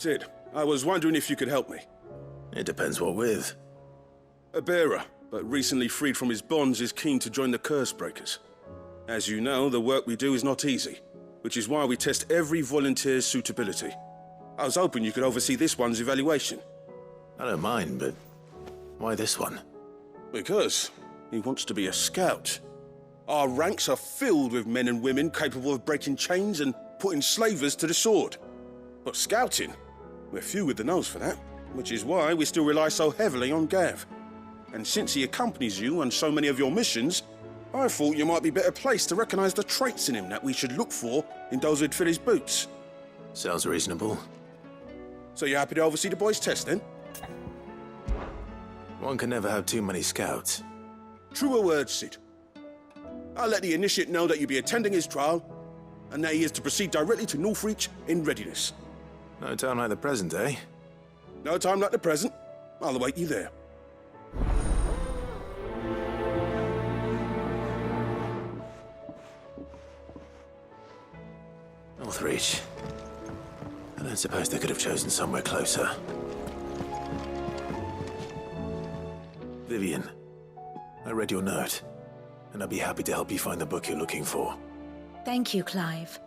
Sid, I was wondering if you could help me. It depends what with. A bearer, but recently freed from his bonds, is keen to join the Curse Breakers. As you know, the work we do is not easy, which is why we test every volunteer's suitability. I was hoping you could oversee this one's evaluation. I don't mind, but why this one? Because he wants to be a scout. Our ranks are filled with men and women capable of breaking chains and putting slavers to the sword. But scouting, we're few with the nose for that, which is why we still rely so heavily on Gav. And since he accompanies you on so many of your missions, I thought you might be better placed to recognize the traits in him that we should look for in those who'd fill his boots. Sounds reasonable. So you're happy to oversee the boys' test, then? One can never have too many scouts. Truer words, Sid. I'll let the initiate know that you'll be attending his trial, and that he is to proceed directly to Northreach in readiness. No time like the present, eh? No time like the present. I'll await you there. Northreach. I don't suppose they could have chosen somewhere closer. Vivian, I read your note, and I'd be happy to help you find the book you're looking for. Thank you, Clive.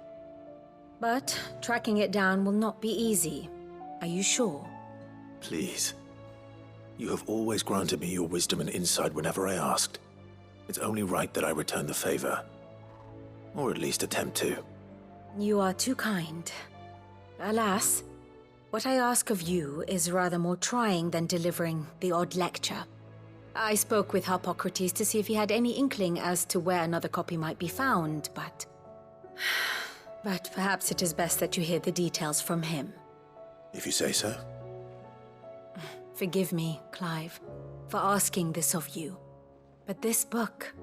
But tracking it down will not be easy. Are you sure? Please. You have always granted me your wisdom and insight whenever I asked. It's only right that I return the favor. Or at least attempt to. You are too kind. Alas, what I ask of you is rather more trying than delivering the odd lecture. I spoke with Harpocrates to see if he had any inkling as to where another copy might be found, but perhaps it is best that you hear the details from him. If you say so. Forgive me, Clive, for asking this of you. But this book,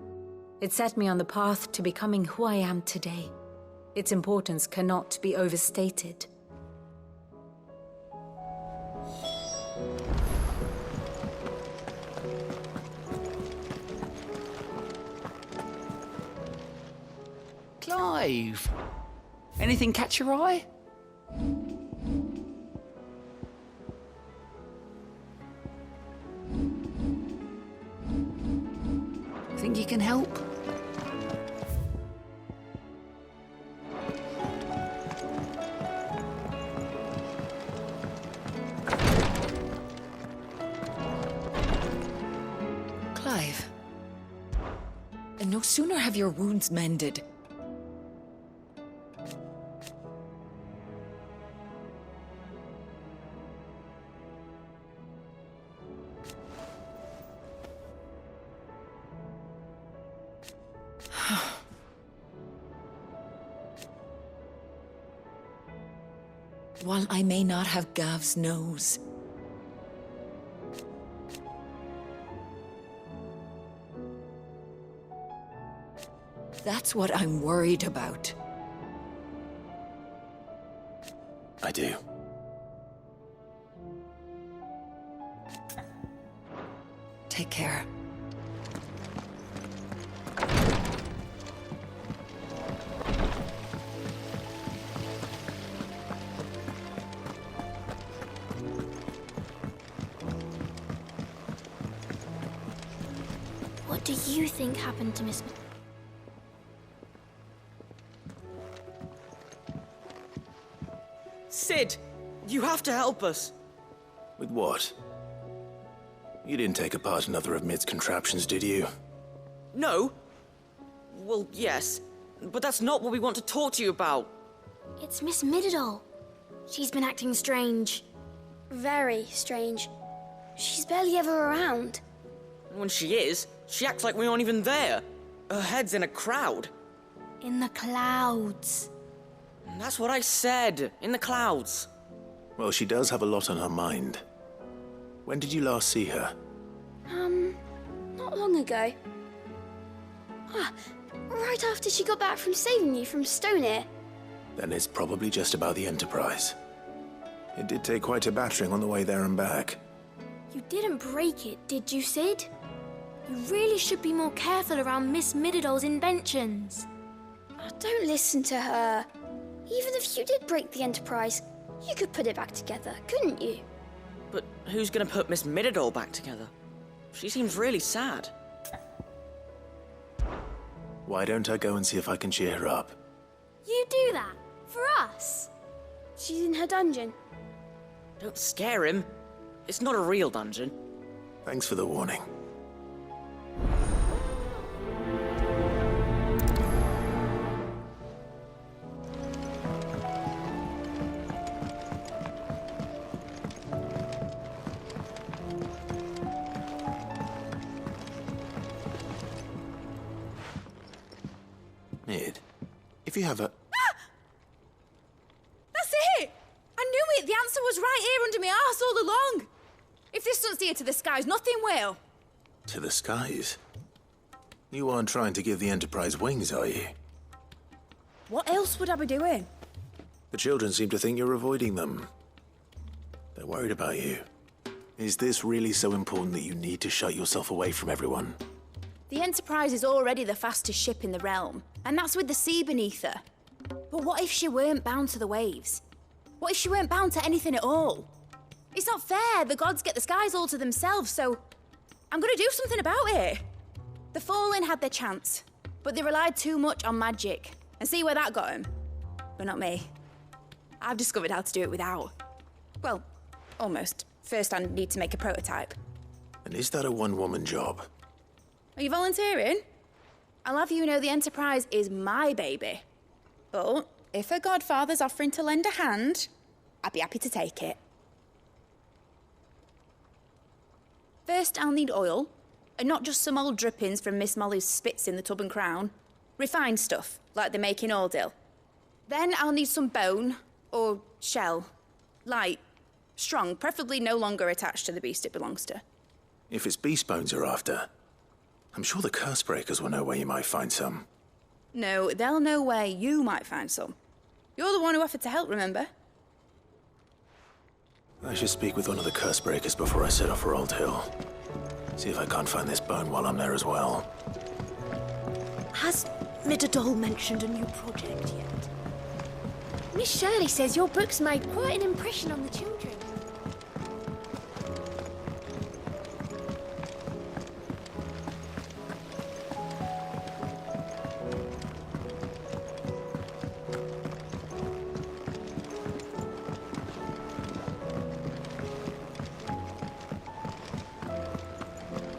it set me on the path to becoming who I am today. Its importance cannot be overstated. Clive! Anything catch your eye? Think you can help? Clive, and no sooner have your wounds mended. While I may not have Gav's nose, that's what I'm worried about. I do. Take care. What do you think happened to Miss... Sid, you have to help us. With what? You didn't take apart another of Mid's contraptions, did you? No. Well, yes, but that's not what we want to talk to you about. It's Miss Mididol. She's been acting strange. Very strange. She's barely ever around. When she is, she acts like we aren't even there. Her head's in a crowd. In the clouds. That's what I said, in the clouds. Well, she does have a lot on her mind. When did you last see her? Not long ago. Right after she got back from saving you from Stonear. Then it's probably just about the Enterprise. It did take quite a battering on the way there and back. You didn't break it, did you, Sid? You really should be more careful around Miss Mididol's inventions. Don't listen to her. Even if you did break the Enterprise, You could put it back together, couldn't you? But who's gonna put Miss Midadol back together? She seems really sad. Why don't I go and see if I can cheer her up? You do that? For us? She's in her dungeon. Don't scare him. It's not a real dungeon. Thanks for the warning. Nid, if you have a... That's it! I knew it! The answer was right here under my arse all along! If this doesn't steer to the skies, nothing will! To the skies? You aren't trying to give the Enterprise wings, are you? What else would I be doing? The children seem to think you're avoiding them. They're worried about you. Is this really so important that you need to shut yourself away from everyone? The Enterprise is already the fastest ship in the realm, and that's with the sea beneath her. But what if she weren't bound to the waves? What if she weren't bound to anything at all? It's not fair. The gods get the skies all to themselves, so I'm gonna do something about it. The Fallen had their chance, but they relied too much on magic. And see where that got them? But not me. I've discovered how to do it without. Well, almost. First, I need to make a prototype. And is that a one-woman job? Are you volunteering? I'll have you know the Enterprise is my baby. But if a godfather's offering to lend a hand, I'd be happy to take it. First, I'll need oil, and not just some old drippings from Miss Molly's spits in the Tub and Crown. Refined stuff, like they make in Ordil. Then I'll need some bone, or shell. Light, strong, preferably no longer attached to the beast it belongs to. If it's beast bones you're after, I'm sure the curse breakers will know where you might find some. No, they'll know where you might find some. You're the one who offered to help, remember? I should speak with one of the curse breakers before I set off for Old Hill. See if I can't find this bone while I'm there as well. Has Midadol mentioned a new project yet? Miss Shirley says your books made quite an impression on the children.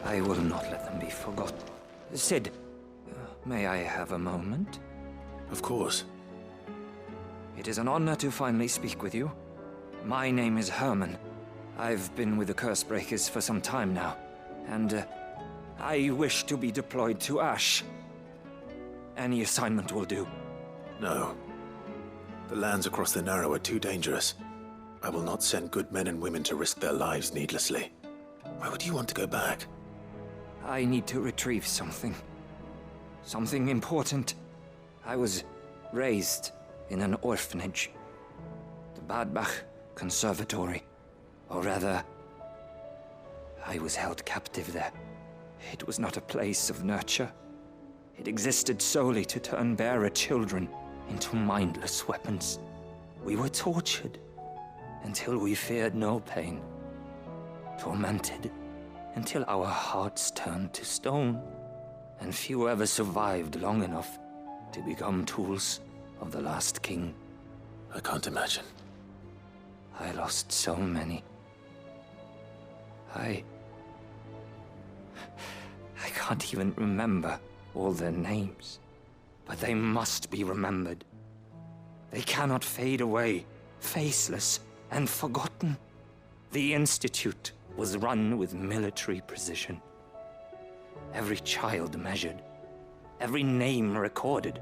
I will not let them be forgotten. Sid, may I have a moment? Of course. It is an honor to finally speak with you. My name is Herman. I've been with the Cursebreakers for some time now, and I wish to be deployed to Ash. Any assignment will do. No. The lands across the Narrow are too dangerous. I will not send good men and women to risk their lives needlessly. Why would you want to go back? I need to retrieve something. Something important. I was raised in an orphanage. The Badbach Conservatory. Or rather, I was held captive there. It was not a place of nurture. It existed solely to turn bearer children into mindless weapons. We were tortured until we feared no pain. Tormented until our hearts turned to stone, and few ever survived long enough to become tools of the last king. I can't imagine. I lost so many. I can't even remember all their names, but they must be remembered. They cannot fade away, faceless and forgotten. The Institute was run with military precision. Every child measured, every name recorded,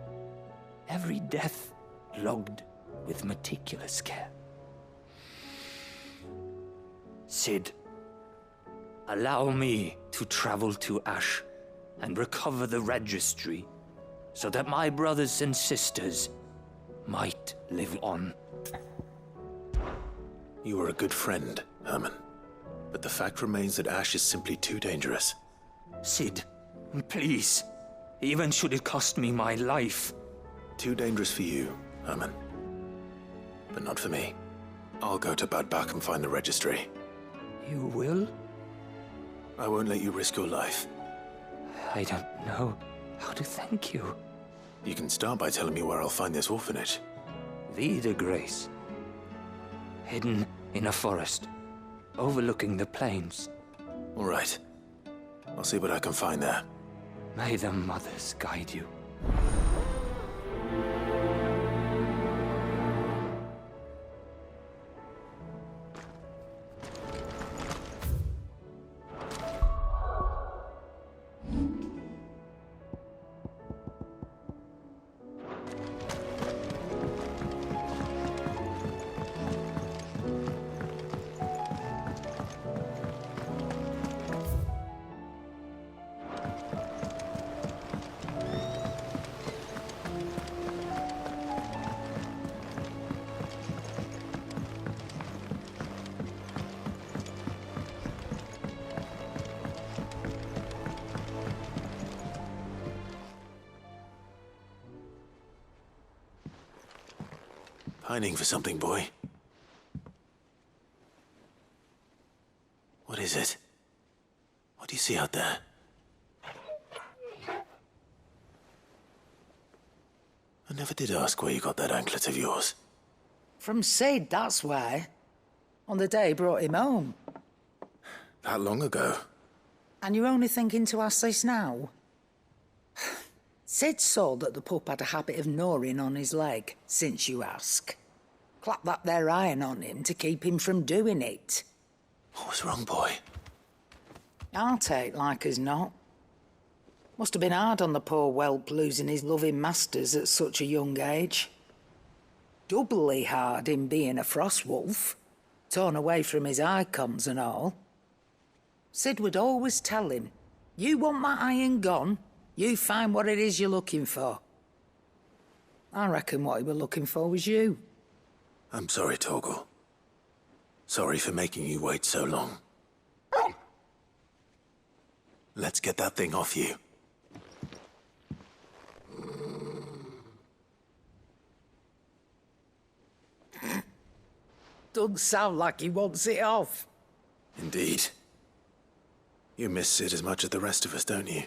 every death logged with meticulous care. Sid, allow me to travel to Ash and recover the registry so that my brothers and sisters might live on. You are a good friend, Herman. But the fact remains that Ash is simply too dangerous. Sid, please. Even should it cost me my life. Too dangerous for you, Herman. But not for me. I'll go to Bad Bach and find the registry. You will? I won't let you risk your life. I don't know how to thank you. You can start by telling me where I'll find this orphanage. Vie de Grace. Hidden in a forest, overlooking the plains. All right. I'll see what I can find there. May the mothers guide you. Pining for something, boy. What is it? What do you see out there? I never did ask where you got that anklet of yours. From Sid, that's why. On the day he brought him home. That long ago? And you're only thinking to ask this now? Sid saw that the pup had a habit of gnawing on his leg, since you ask. Clap that there iron on him to keep him from doing it. What was wrong, boy? I'll take like as not. Must have been hard on the poor whelp losing his loving masters at such a young age. Doubly hard in being a frost wolf, torn away from his icons and all. Sid would always tell him, you want that iron gone, you find what it is you're looking for. I reckon what he were looking for was you. I'm sorry, Torgal. Sorry for making you wait so long. Let's get that thing off you. Doesn't sound like he wants it off. Indeed. You miss Sid as much as the rest of us, don't you?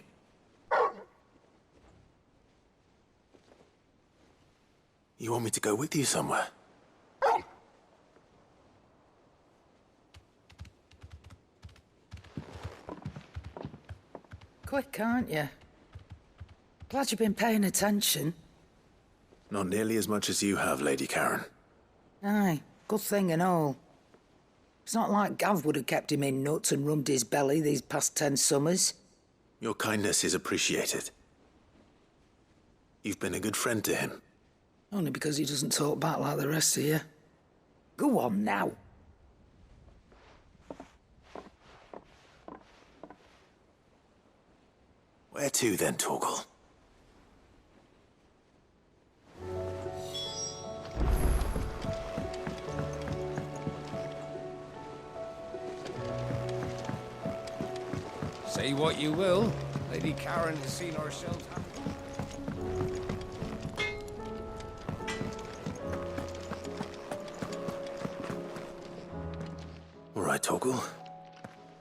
You want me to go with you somewhere? Quick, aren't you? Glad you've been paying attention. Not nearly as much as you have, Lady Karen. Aye, good thing and all. It's not like Gav would have kept him in nuts and rubbed his belly these past 10 summers. Your kindness is appreciated. You've been a good friend to him. Only because he doesn't talk back like the rest of you. Go on now. Where to then, Torgal? Say what you will, Lady Karen has seen ourselves happen. All right, Torgal.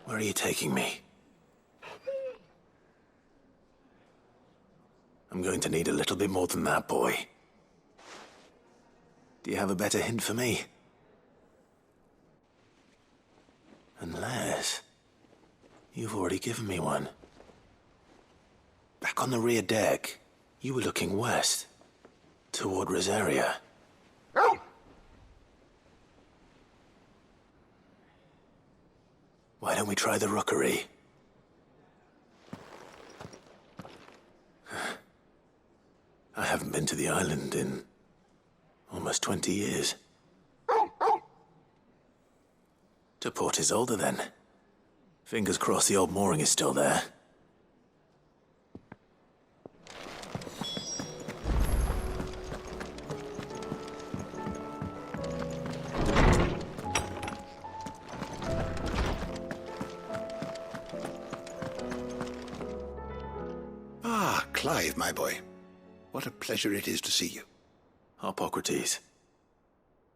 Where are you taking me? I'm going to need a little bit more than that, boy. Do you have a better hint for me? Unless... you've already given me one. Back on the rear deck, you were looking west, toward Rosaria. Why don't we try the rookery? I haven't been to the island in almost 20 years. To Port Isolde, then. Fingers crossed the old mooring is still there. Ah, Clive, my boy. What a pleasure it is to see you. Hippocrates.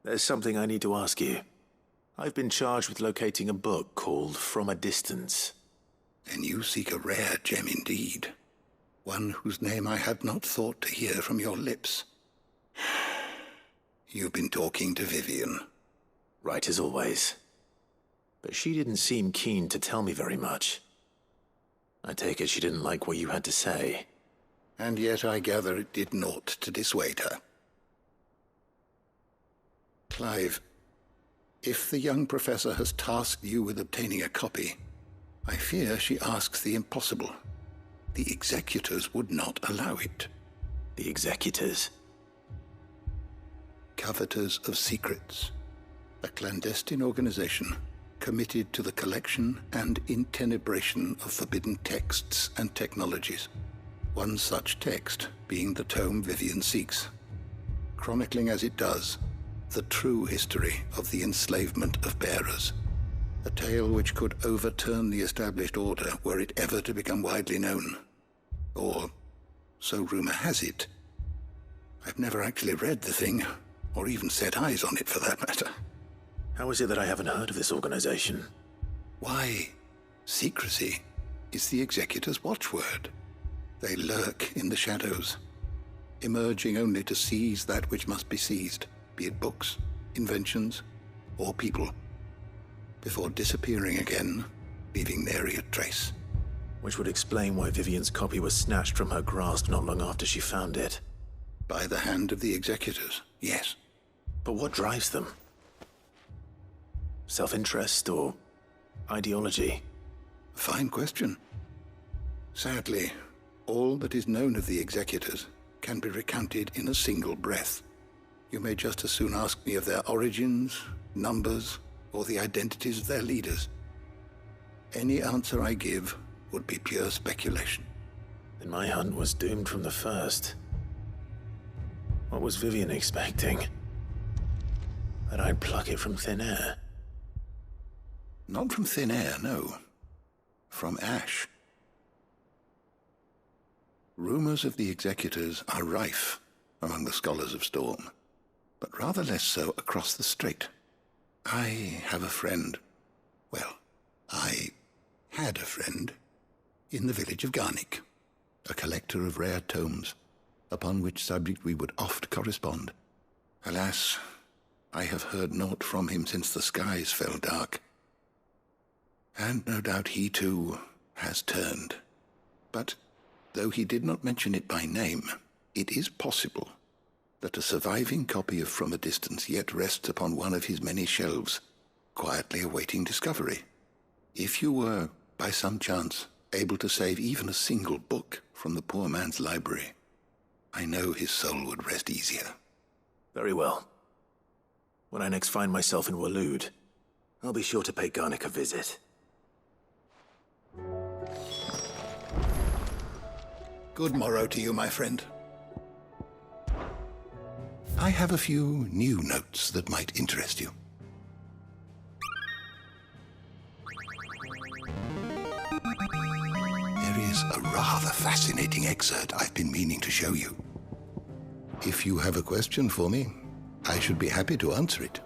There's something I need to ask you. I've been charged with locating a book called From a Distance. Then you seek a rare gem indeed. One whose name I had not thought to hear from your lips. You've been talking to Vivian. Right as always. But she didn't seem keen to tell me very much. I take it she didn't like what you had to say. And yet I gather it did naught to dissuade her. Clive, if the young professor has tasked you with obtaining a copy, I fear she asks the impossible. The executors would not allow it. The executors? Coveters of Secrets. A clandestine organization committed to the collection and intenebration of forbidden texts and technologies. One such text being the tome Vivian seeks, chronicling as it does the true history of the enslavement of bearers. A tale which could overturn the established order were it ever to become widely known. Or, so rumor has it. I've never actually read the thing, or even set eyes on it for that matter. How is it that I haven't heard of this organization? Why, secrecy is the executor's watchword. They lurk in the shadows, emerging only to seize that which must be seized, be it books, inventions, or people, before disappearing again, leaving nary a trace. Which would explain why Vivian's copy was snatched from her grasp not long after she found it. By the hand of the executors, yes. But what drives them? Self-interest or ideology? A fine question. Sadly, all that is known of the executors can be recounted in a single breath. You may just as soon ask me of their origins, numbers, or the identities of their leaders. Any answer I give would be pure speculation. Then my hunt was doomed from the first. What was Vivian expecting? That I'd pluck it from thin air? Not from thin air, no. From ash. Rumors of the executors are rife among the scholars of Storm, but rather less so across the strait. I have a friend. Well, I had a friend in the village of Garnick, a collector of rare tomes, upon which subject we would oft correspond. Alas, I have heard naught from him since the skies fell dark. And no doubt he too has turned. But though he did not mention it by name, it is possible that a surviving copy of From a Distance yet rests upon one of his many shelves, quietly awaiting discovery. If you were, by some chance, able to save even a single book from the poor man's library, I know his soul would rest easier. Very well. When I next find myself in Waloed, I'll be sure to pay Garnick a visit. Good morrow to you, my friend. I have a few new notes that might interest you. There is a rather fascinating excerpt I've been meaning to show you. If you have a question for me, I should be happy to answer it.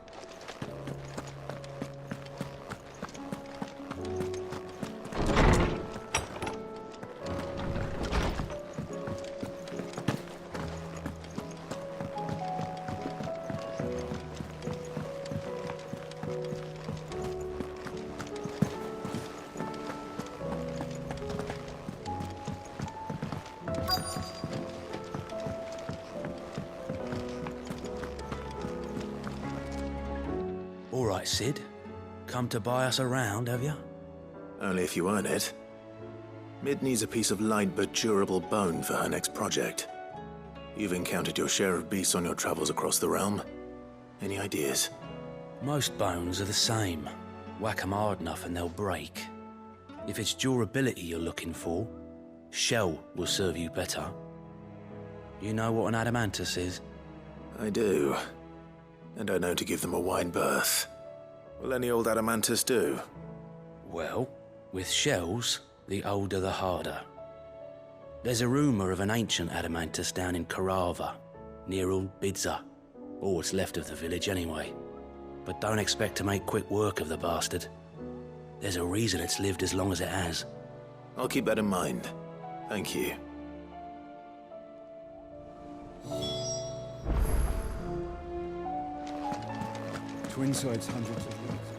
All right, Sid. Come to buy us around, have you? Only if you earn it. Mid needs a piece of light but durable bone for her next project. You've encountered your share of beasts on your travels across the realm. Any ideas? Most bones are the same. Whack 'em hard enough and they'll break. If it's durability you're looking for, shell will serve you better. You know what an adamantus is? I do. And I know to give them a wide berth. Will any old adamantus do? Well, with shells, the older the harder. There's a rumour of an ancient adamantus down in Carava, near Old Bidza. All what's left of the village anyway. But don't expect to make quick work of the bastard. There's a reason it's lived as long as it has. I'll keep that in mind. Thank you. Twin sides hundreds of leagues.